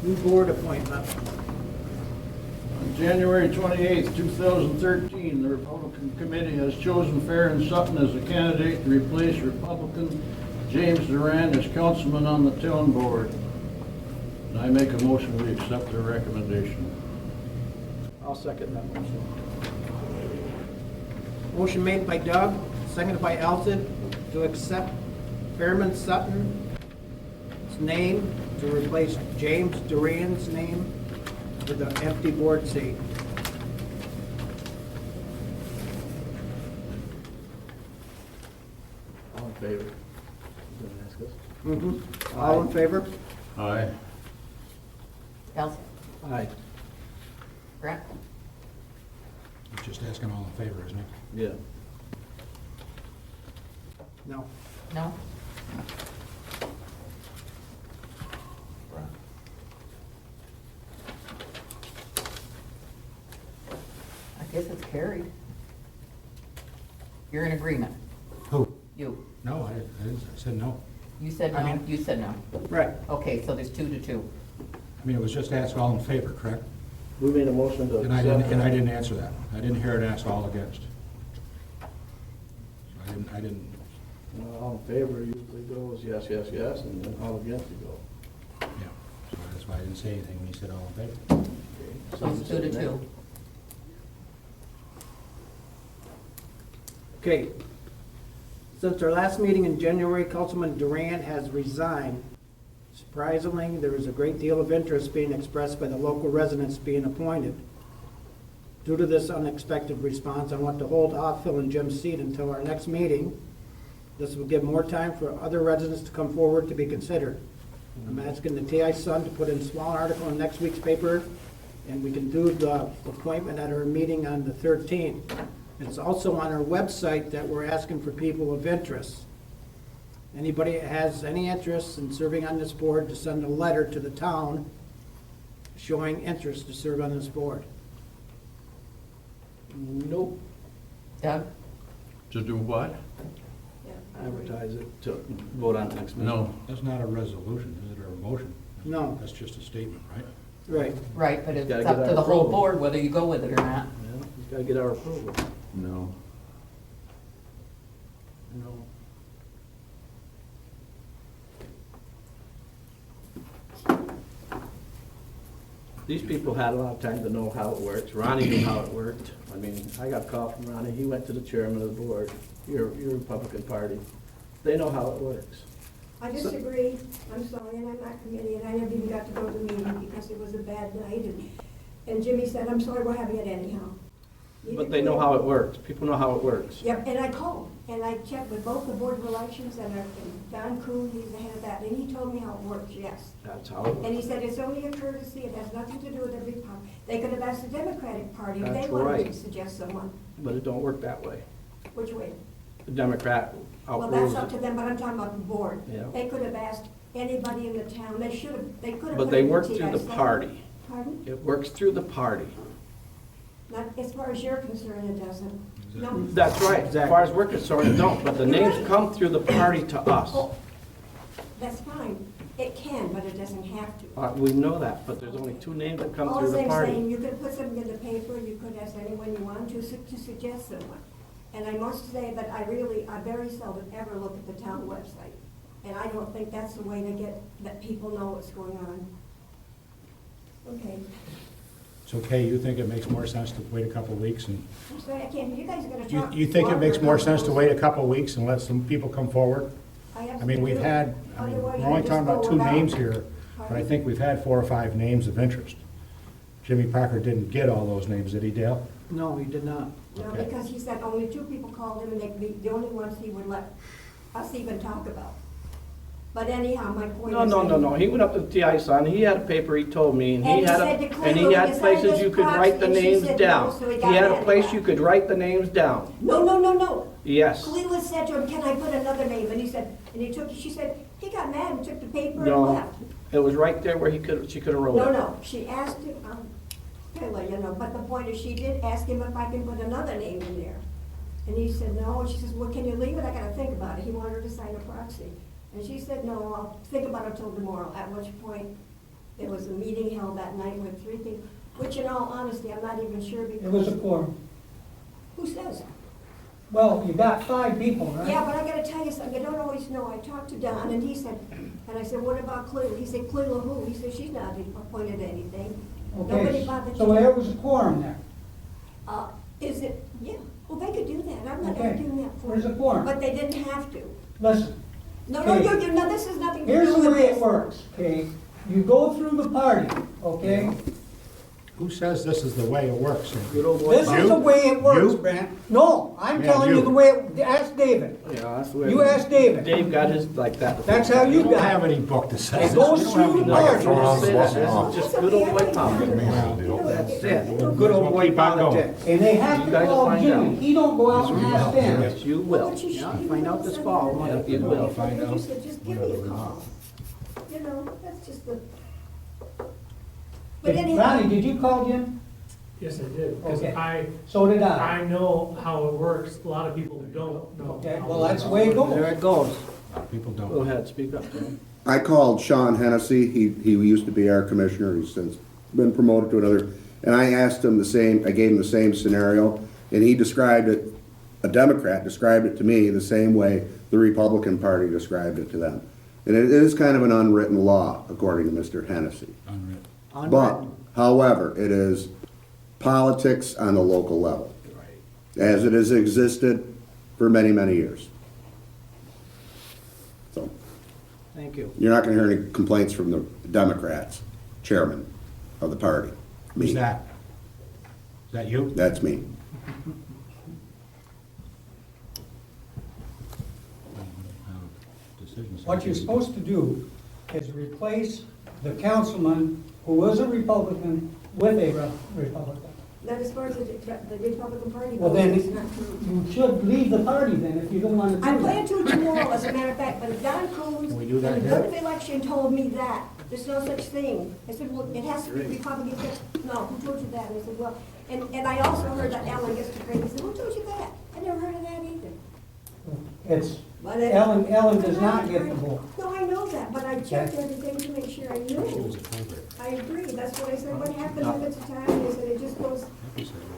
New board appointment. On January 28th, 2013, the Republican Committee has chosen Fairman Sutton as a candidate to replace Republican James Duran as councilman on the town board. And I make a motion we accept their recommendation. I'll second that motion. Motion made by Doug, seconded by Alton, to accept Fairman Sutton's name to replace James Duran's name for the empty board seat. All in favor? You gonna ask us? All in favor? Aye. Elsie? Aye. Brett? You're just asking all in favor, isn't it? Yeah. No. No? I guess it's carried. You're in agreement? Who? You? No, I didn't, I said no. You said I no? mean- You said no. Right. Okay, so there's 2-2. I mean, it was just asked all in favor, correct? We made a motion to And I accept. didn't answer that. I didn't hear it asked all against. So I didn't, Well, all in favor usually goes yes, yes, yes, and then all against you go. yeah. So that's why I didn't say anything when you said all in favor. Okay. So it's 2-2. Okay. Since our last meeting in January, Councilman Duran has resigned. Surprisingly, there is a great deal of interest being expressed by the local residents being appointed. Due to this unexpected response, I want to hold off filling Jim's seat until our next meeting. This will give more time for other residents to come forward to be considered. I'm asking the TI Sun to put in a small article in next week's paper, and we can do the appointment at our meeting on the 13th. It's also on our website that we're asking for people of interest. Anybody that has any interest in serving on this board to send a letter to the town showing interest to serve on this board. Nope. Doug? To do what? Advertise it to vote on next meeting. No. That's not a resolution, is it, or a motion? No, That's just a statement, right? right. Right, but it's Gotta up get to our the whole approval. board whether you go with it or not. Yeah, he's gotta get our approval. No. No. These people had a lot of time to know how it works. Ronnie knew how it worked. I mean, I got a call from Ronnie. He went to the chairman of the board, your Republican Party. They know how it works. I disagree, I'm sorry, and I'm not committee, and I never even got to go to the meeting because it was a bad night, and Jimmy said, I'm sorry, we're having it anyhow. But they know how it works. People know how it works. Yep, and I called, and I checked with both the Board of Elections and Don Kuhn, he's the head of that, and he told me how it works, yes. That's how it And works. he said, it's only a courtesy, it has nothing to do with every party. They could have asked the Democratic Party if they That's wanted right. to suggest someone. But it don't work that way. Which way? The Democrat Well, outrules that's up to it. them, but I'm talking about the board. Yeah. They could have asked anybody in the town, they should have, they could have. But put they it in work through the TI. party. Pardon? It works through the party. Not as far as you're concerned, it doesn't. No. That's right. As far as we're concerned, it don't. But the names come through the party to us. Oh, that's fine. It can, but it doesn't have to. We know that, but there's only two names that come All through the I'm saying, party. you could put something in the paper, you could ask anyone you want to suggest someone. And I must say that I very seldom ever look at the town website. And I don't think that's the way to that people know what's going on. Okay. It's okay, you think it makes more sense to wait a couple of weeks and, I'm sorry, I can't, you guys are gonna you talk. you think it makes more sense to longer. wait a couple of weeks and let some people come forward? I mean, we've had, I mean, Otherwise, we're only you talking just about go two without. names here, but I Pardon? think we've had 4 or 5 names of interest. Jimmy Parker didn't get all those names, did he, Dale? No, he did not. No, Okay. because he said only 2 people called him and they could be the only ones he would let us even talk about. But anyhow, my point is. No. He went up to the TI Sun. He had a paper, he told me, and And he he had said to and he clearly had decide places his you could write the proxy, and she names said no, down. so he He got had a mad place about you it. could write the names down. No. Yes. Cleveland said to him, can I put another name? And he said, she said, he got mad and took the paper and No. left. It was right there where she could have wrote it. No, she asked him, okay, well, but the point is, she did ask him if I can put another name in there. And he said, no, and she says, well, can you leave it? I gotta think about it. He wanted her to sign a proxy. And she said, no, I'll think about it till tomorrow, at which point there was a meeting held that night with 3 people, which in all honesty, I'm not even sure because. It was a quorum. Who says? Well, you got 5 people, right? Yeah, but I gotta tell you something, I don't always know. I talked to Don and he said, and I said, what about Cleveland? He said, Cleveland who? He said, she's not appointed to anything. Nobody Okay, bothered to. so there was a quorum there. Is it, yeah, well, they could do that. I'm not Okay, arguing that for there's a them. quorum. But they didn't have to. Listen, No, Okay. no, this has nothing to do here's with the way this. it works, okay? You go through the party, okay? Who says this is the way it works? Good old boy. This is the way it works, You? Brent. No, I'm Yeah, telling you you. the way, ask David. Yeah, that's the way. You ask David. Dave got his like that. That's how You you don't got have it. any book that says It this. goes You don't have through any the book. party. It's just good old boy politics. That's it. We'll Good old boy keep on going. politics. And they have You to guys will call find Jimmy. out. He don't go out and ask them. Yes, you will. But you should- Yeah, you find know, out this send fall, them won't a- you? You will. Find out. You said, just give me a call. You know, that's just the. But Ronnie, anyhow, did you call Jim? Yes, I did, because Okay. So did I. I know how it works, a lot of people don't know. Okay, how well, it that's the works. way it There goes. it goes. A lot of people Go don't. ahead, speak up, Tim. I called Sean Hennessy, he used to be our commissioner, he's since been promoted to another, and I asked him the same, I gave him the same scenario, and he described it, a Democrat described it to me the same way the Republican Party described it to them. And it is kind of an unwritten law, according to Mr. Hennessy. Unwritten. But, Unwritten. however, it is politics on the local level, as it has existed for many, many years. So, Thank you. you're not gonna hear any complaints from the Democrats, chairman of the party. Who's Me. that? Is that you? That's me. What you're supposed to do is replace the councilman who was a Republican with a Republican. not as far as the Republican Party Well, goes, then, it's not true. you should leave the party then if you don't want to do I that. plan to tomorrow, as a matter of fact, but if Don Coons Can we do that in the here? good of election told me that, there's no such thing. I said, well, it has to be Republican. He said, no, who told you that? I said, well, and I also heard that Ellen yesterday, he said, who told you that? I never heard of that either. It's, But it- Ellen does not get the vote. No, I know that, but I checked everything to make sure I She was knew. a favorite. I agree, that's what I said, what happens if it's a tie? They said it just goes,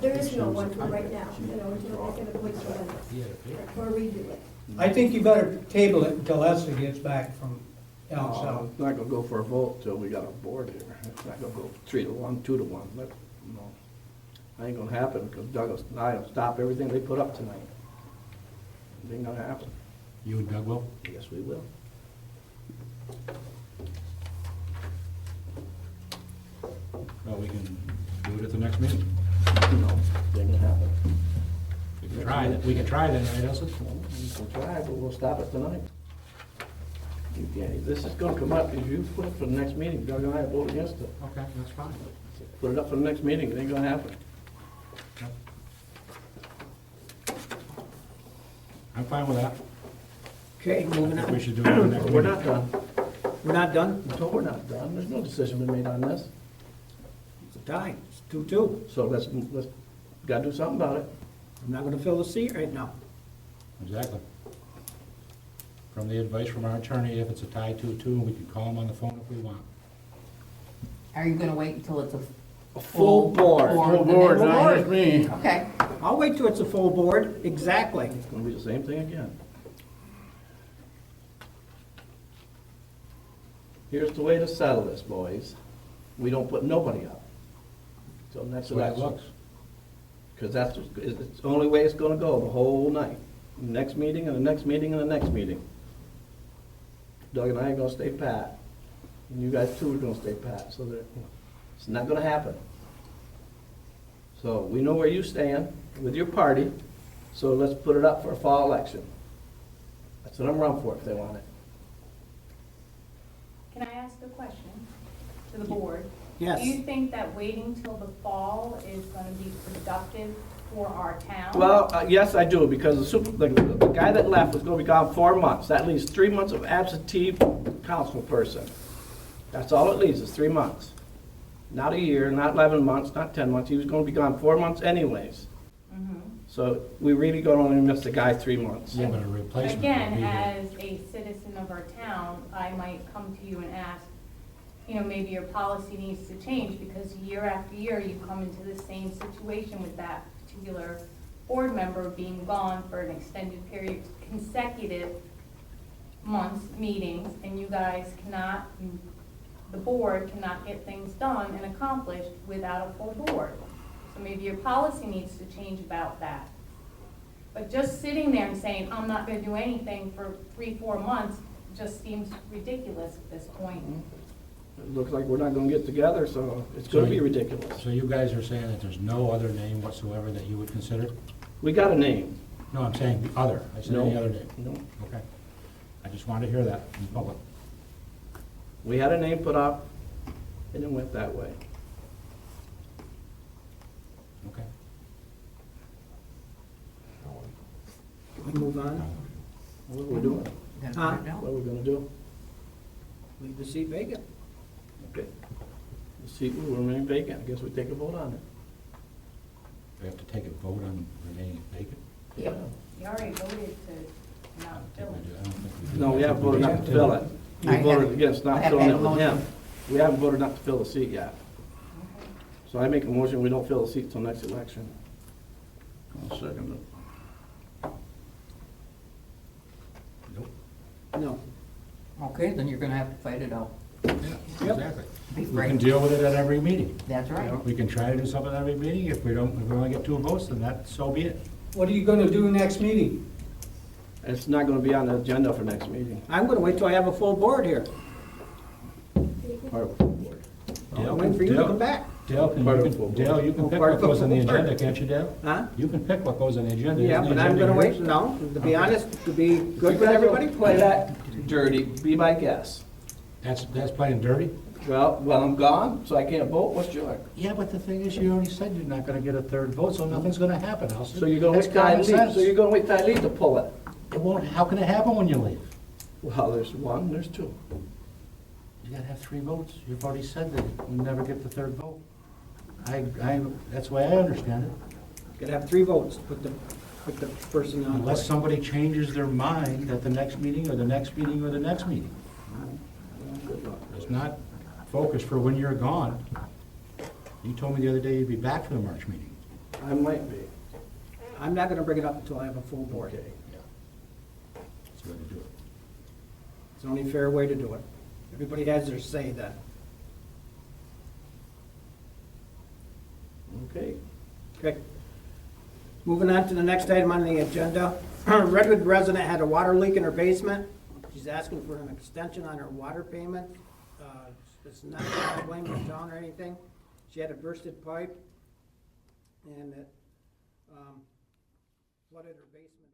there is no one for right now, you know, until they can appoint someone He had a favorite. or redo it. I think you better table it until Leslie gets back from down No, south. it's not gonna go for a vote till we got a board here. It's not gonna go 3-1, 2-1. No, ain't gonna happen, because Douglas and I will stop everything they put up tonight. It ain't gonna happen. You and Doug will? Yes, we will. Well, we can do it at the next meeting. No, it ain't gonna happen. We can try it. We can try then, right, Elsa? We can try, but we'll stop it tonight. This is gonna come up, if you put it for the next meeting, Doug and I vote against it. Okay, that's fine. Put it up for the next meeting, it ain't gonna happen. I'm fine with that. Okay, I moving think we on. should do it at the next But meeting. we're not done. We're not done? No, we're not done. There's no decision been made on this. It's a tie. It's 2-2. So let's, gotta do something about it. I'm not gonna fill the seat right now. Exactly. From the advice from our attorney, if it's a tie 2-2, we can call him on the phone if we want. Are you gonna wait until it's A full board. Full and then- board, not just me. Okay, I'll wait till it's a full board, exactly. It's gonna be the same thing again. Here's the way to settle this, boys. We don't put nobody up till next That's the way it election. looks. Because it's the only way it's gonna go the whole night. Next meeting and the next meeting and the next meeting. Doug and I are gonna stay pat. And you guys too are gonna stay pat, so that, it's not gonna happen. So we know where you stand with your party, so let's put it up for a fall election. That's what I'm running for if they want it. Can I ask a question to the board? Yes. Do you think that waiting till the fall is gonna be productive for our town? Well, yes, I do, because the guy that left was gonna be gone 4 months. That leaves 3 months of absentee council person. That's all it leaves, is 3 months. Not a year, not 11 months, not 10 months. He was gonna be gone 4 months anyways. Mhm. So we really gonna only miss the guy 3 months. Yeah, but a replacement would Again, be here. as a citizen of our town, I might come to you and ask, maybe your policy needs to change, because year after year, you come into the same situation with that particular board member being gone for an extended period, consecutive months, meetings, and you guys cannot, the board cannot get things done and accomplished without a full board. So maybe your policy needs to change about that. But just sitting there and saying, I'm not gonna do anything for 3-4 months, just seems ridiculous at this point. It looks like we're not gonna get together, so it's gonna be ridiculous. So you guys are saying that there's no other name whatsoever that you would consider? We got a name. No, I'm saying the other. I said any other name. No. Okay. I just wanted to hear that in public. We had a name put up, and it went that way. Okay. Can we move on? What are we doing? Gotta Huh? put it down. What are we gonna do? Leave the seat vacant. Okay. The seat will remain vacant. I guess we take a vote on it. We have to take a vote on remaining vacant? Yep. You already voted to not fill it. I don't think we do. No, we haven't voted not to fill it. We I voted have- against I not have filling had it a with him. motion. We haven't voted not to fill the seat yet. Okay. So I make a motion, we don't fill the seat till next election. I'll second it. Nope. No. Okay, then you're gonna have to fight it out. Yeah, Yep. exactly. Be We can frank. deal with it at every meeting. That's right. We can try to do something at every meeting. If we only get 2 votes, then that, so be it. What are you gonna do next meeting? It's not gonna be on the agenda for next meeting. I'm gonna wait till I have a full board here. Part of the board. I'm waiting for you to come back. Dale, Part of the full board. Dale, you can Oh, pick part what of the goes on the full board. agenda, can't you, Dale? Huh? You can pick what goes on the agenda. Yeah, Isn't the but I'm agenda gonna wait, yours? no, to be honest, to be good You with guys everybody. don't play that dirty, be my guest. That's playing dirty? Well, I'm gone, so I can't vote, what's your? Yeah, but the thing is, you already said you're not gonna get a 3rd vote, so nothing's gonna happen, Elsie. So you're gonna That's wait till I common leave, sense. so you're gonna wait till I leave to pull it? It won't, how can it happen when you leave? Well, there's one, there's two. You gotta have 3 votes. You've already said that you never get the 3rd vote. That's the way I understand it. Could have 3 votes, put the person on. Unless somebody changes their mind at the next meeting, or the next meeting, or the next meeting. Good luck. It's not focused for when you're gone. You told me the other day you'd be back for the March meeting. I might be. I'm not gonna bring it up until I have a full board. Okay. Yeah. That's the way to do it. It's the only fair way to do it. Everybody has their say then. Okay. Okay. Moving on to the next item on the agenda. Redwood resident had a water leak in her basement. She's asking for an extension on her water payment. It's not gonna blame the town or anything. She had a bursted pipe and it flooded her basement.